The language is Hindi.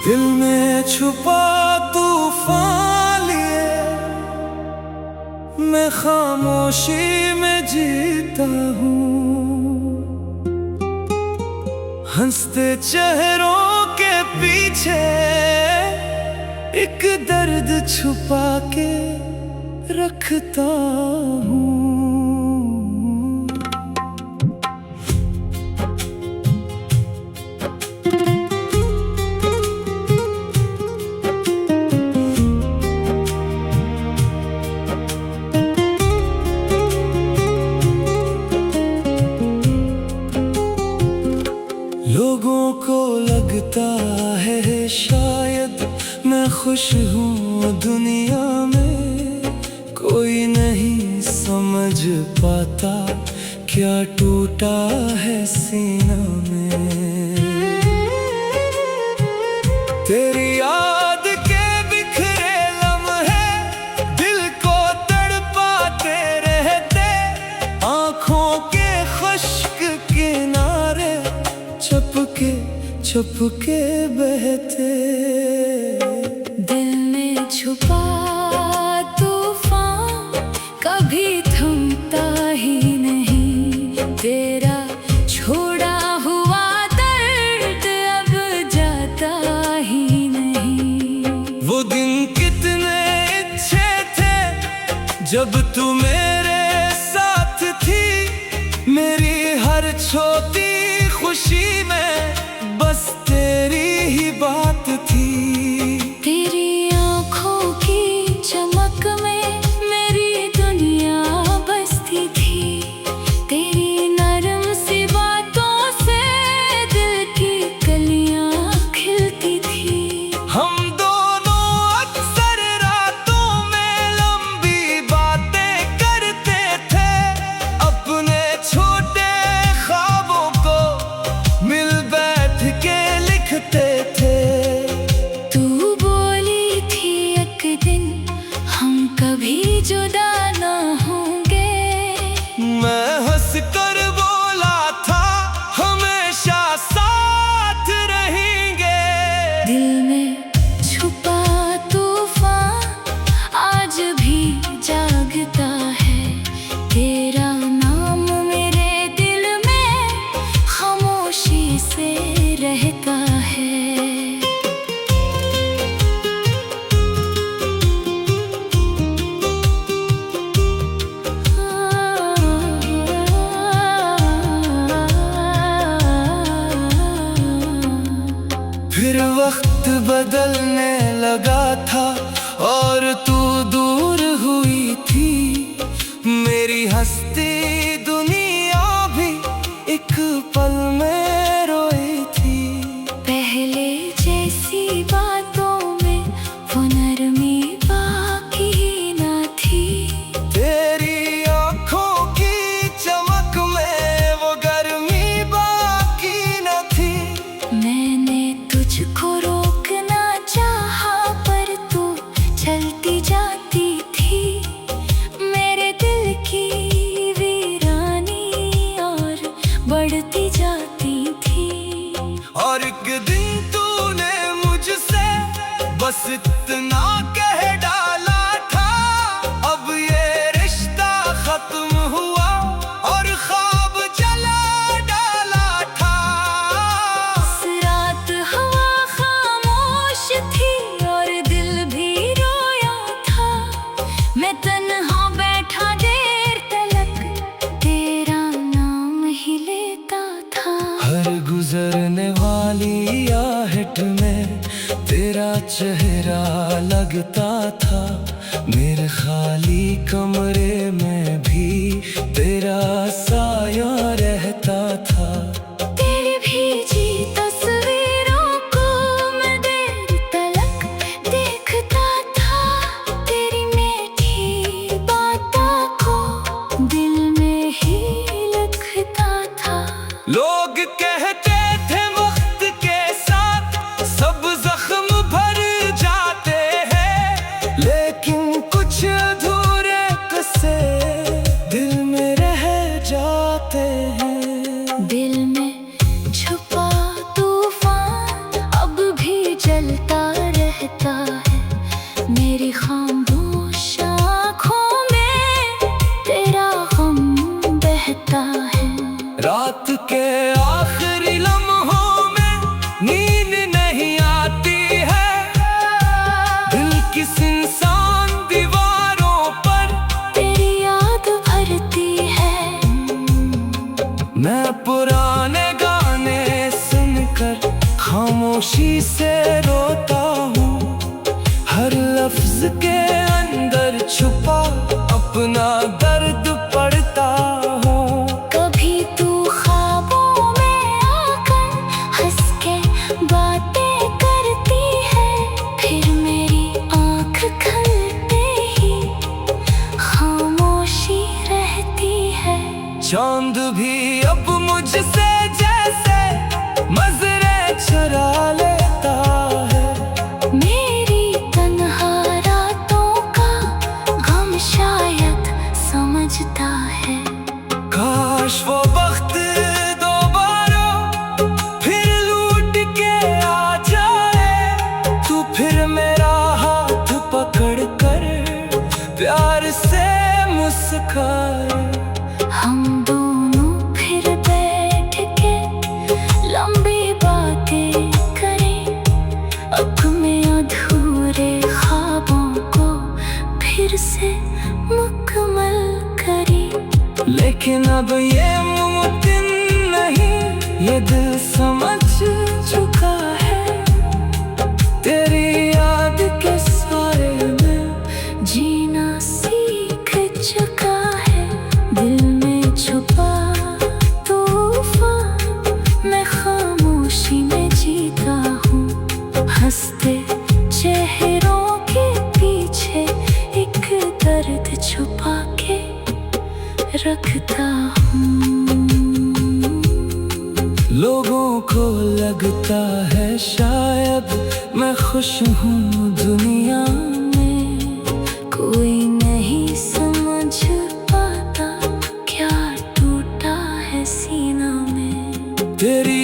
दिल में छुपा तूफान लिए मैं खामोशी में जीता हूँ। हंसते चेहरों के पीछे एक दर्द छुपा के रखता हूँ। लोगों को लगता है शायद मैं खुश हूँ दुनिया में, कोई नहीं समझ पाता क्या टूटा है सीना में। तेरी याद के बिखरे लम्हे दिल को तड़पाते रहते, आँखों के खुश्क किनारे चुपके बहते। दिल में छुपा तूफान कभी थमता ही नहीं, तेरा छोड़ा हुआ दर्द अब जाता ही नहीं। वो दिन कितने अच्छे थे जब तू मेरे साथ थी, मेरी हर छोटी खुशी में बस तेरी ही बात थी। तेरी आँखों की चमक में मेरी दुनिया बसती थी, तेरी नरम सी बातों से दिल की कलियाँ खिलती थी। हम दोनों अक्सर रातों में लंबी बातें करते थे, अपने छोटे ख्वाबों को मिल बैठ के लिखते थे। तू बोली थी एक दिन हम कभी जुदा ना होंगे, मैं हंस कर बोला था हमेशा साथ रहेंगे। दिल में छुपा तूफान आज भी जागता है, तेरा नाम मेरे दिल में खामोशी से रहता है। फिर वक्त बदलने लगा था और तू दूर हुई थी, मेरी हंसती दुनिया भी एक पल में रोई थी। पहले जैसी बातों में वो नरमी बाकी ना थी, तेरी आँखों की चमक में वो गर्मी बाकी न थी। मैंने तुझको रोकना चाहा पर तू चलती जाती थी, मेरे दिल की वीरानी और बढ़ती जाती थी। और एक दिन तूने मुझसे बस इतना कह डाला था, अब ये रिश्ता खत्म हुआ और ख्वाब जला डाला था। उस रात हवा खामोश थी और दिल भी रोया था, मैं तन्हा बैठा देर तलक तेरा नाम ही लेता था। हर गुजरने वाली आहट में तेरा चेहरा लगता था, मेरे खाली कमरे में भी तेरा साया रहता था। तेरी भीजी तस्वीरों को मैं देर तलक देखता था, तेरी मीठी बातों को दिल में ही लिखता था। लोग कहते थे वक्त के साथ सब जख्म भर जाते हैं, लेकिन कुछ अधूरे किस्से दिल में रह जाते हैं। दिल में छुपा तूफान अब भी जल रहता है। रात के आखिरी लम्हों में नींद नहीं आती है, दिल की सुनसान दीवारों पर तेरी याद भरती है। मैं पुराने गाने सुनकर खामोशी से रोता हूँ, हर लफ्ज के अंदर छुपा अपना दर्द पड़ता हो। कभी तू ख्वाबों में आकर हंस के बातें करती है, फिर मेरी आँख खुलते ही खामोशी रहती है। चांद भी अब मुझसे जैसे मजरे चुरा लेता है, मेरी तन्हा रातों का गम शायद समझता है। काश वो वक्त दोबारा फिर लूट के आ जाए, तू फिर मेरा हाथ पकड़ कर प्यार से मुस्काए। हम दोनों फिर बैठ के लंबी बातें करें, अपने अधूरे ख्वाबों को फिर से मुकम्मल करें। लेकिन अब ये मुमकिन नहीं, ये दिल समझ चुका है, तेरी याद के साए में जीना सीख चुका है। दिल में छुपा तूफान मैं खामोशी में जीता हूँ, हंसते चेहरों के पीछे एक दर्द छुपा के रखता हूँ। लोगों को लगता है शायद मैं खुश हूँ दुनिया में, कोई नहीं समझ पाता क्या टूटा है सीना में। तेरी